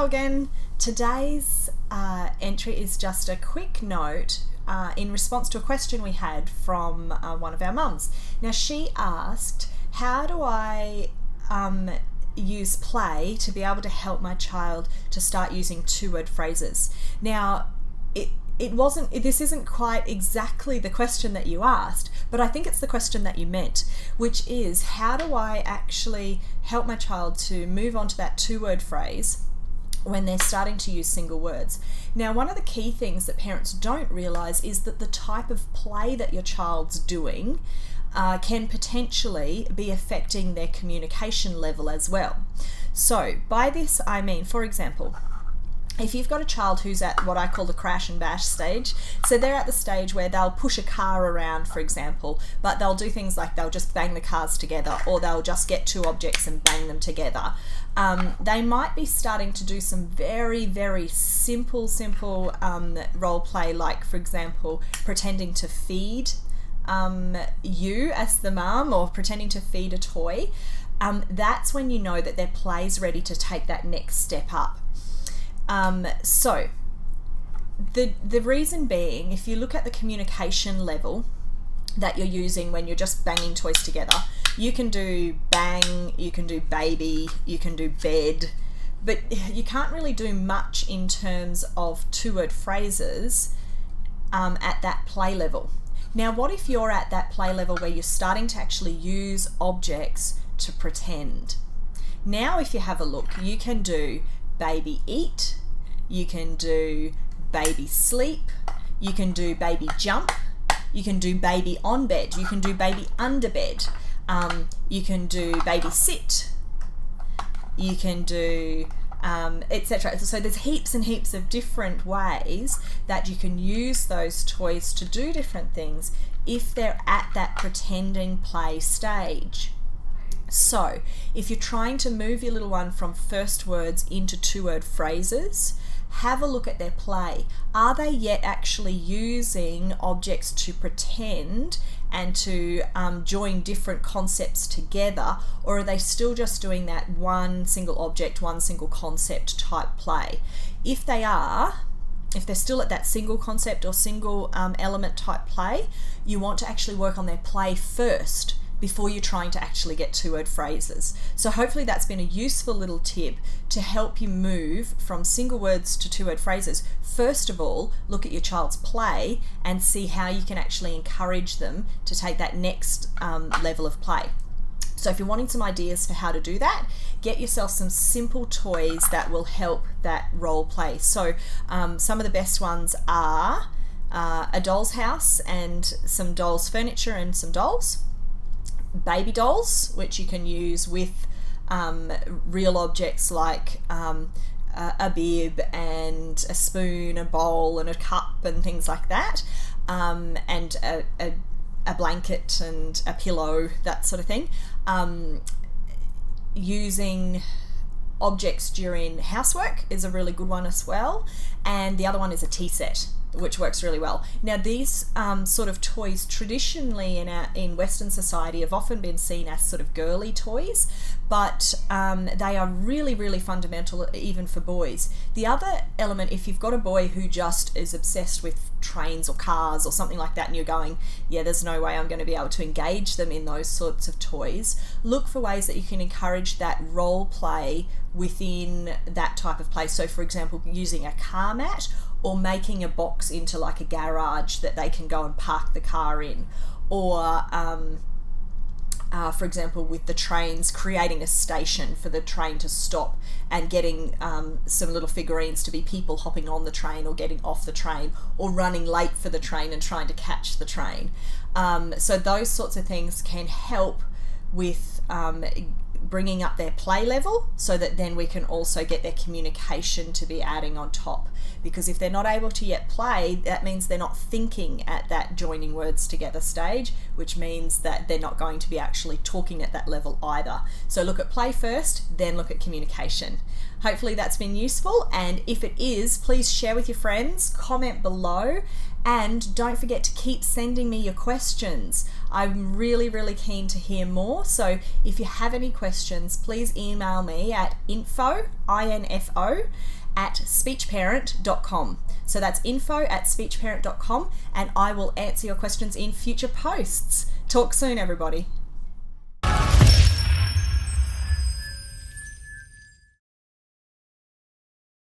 again. Today's entry is just a quick note in response to a question we had from one of our mums. Now she asked, how do I use play to be able to help my child to start using two-word phrases? Now this isn't quite exactly the question that you asked, but I think it's the question that you meant, which is, how do I actually help my child to move on to that two-word phrase when they're starting to use single words? Now, one of the key things that parents don't realize is that the type of play that your child's doing can potentially be affecting their communication level as well. So by this I mean, for example, if you've got a child who's at what I call the crash and bash stage, so they're at the stage where they'll push a car around, for example, but they'll do things like they'll just bang the cars together, or they'll just get two objects and bang them together. They might be starting to do some very, very simple role play, like, for example, pretending to feed you as the mum, or pretending to feed a toy. That's when you know that their play's ready to take that next step up. So the reason being, if you look at the communication level that you're using when you're just banging toys together, you can do bang, you can do baby, you can do bed, but you can't really do much in terms of two-word phrases at that play level. Now, what if you're at that play level where you're starting to actually use objects to pretend? Now, if you have a look, you can do baby eat, you can do baby sleep, you can do baby jump, you can do baby on bed, you can do baby under bed, you can do baby sit, you can do etc. So there's heaps and heaps of different ways that you can use those toys to do different things if they're at that pretending play stage. So if you're trying to move your little one from first words into two-word phrases, have a look at their play. Are they yet actually using objects to pretend and to join different concepts together, or are they still just doing that one single object, one single concept type play? If they're still at that single concept or single element type play, you want to actually work on their play first before you're trying to actually get two-word phrases. So hopefully that's been a useful little tip to help you move from single words to two-word phrases. First of all, look at your child's play and see how you can actually encourage them to take that next level of play. So if you're wanting some ideas for how to do that, get yourself some simple toys that will help that role play. So some of the best ones are a doll's house and some doll's furniture and some dolls. Baby dolls, which you can use with real objects like a bib and a spoon, a bowl and a cup and things like that, and a blanket and a pillow, that sort of thing. Using objects during housework is a really good one as well, and the other one is a tea set, which works really well. Now these sort of toys traditionally in Western society have often been seen as sort of girly toys, but they are really, really fundamental even for boys. The other element, if you've got a boy who just is obsessed with trains or cars or something like that, and you're going, yeah, there's no way I'm going to be able to engage them in those sorts of toys, look for ways that you can encourage that role play within that type of play. So for example, using a car mat, or making a box into like a garage that they can go and park the car in, or for example with the trains, creating a station for the train to stop and getting some little figurines to be people hopping on the train or getting off the train, or running late for the train and trying to catch the train. So those sorts of things can help with bringing up their play level, so that then we can also get their communication to be adding on top. Because if they're not able to yet play, that means they're not thinking at that joining words together stage, which means that they're not going to be actually talking at that level either. So look at play first, then look at communication. Hopefully that's been useful, and if it is, please share with your friends, comment below, And don't forget to keep sending me your questions. I'm really, really keen to hear more. So if you have any questions, please email me at info, at speechparent.com. So that's info at speechparent.com, and I will answer your questions in future posts. Talk soon, everybody.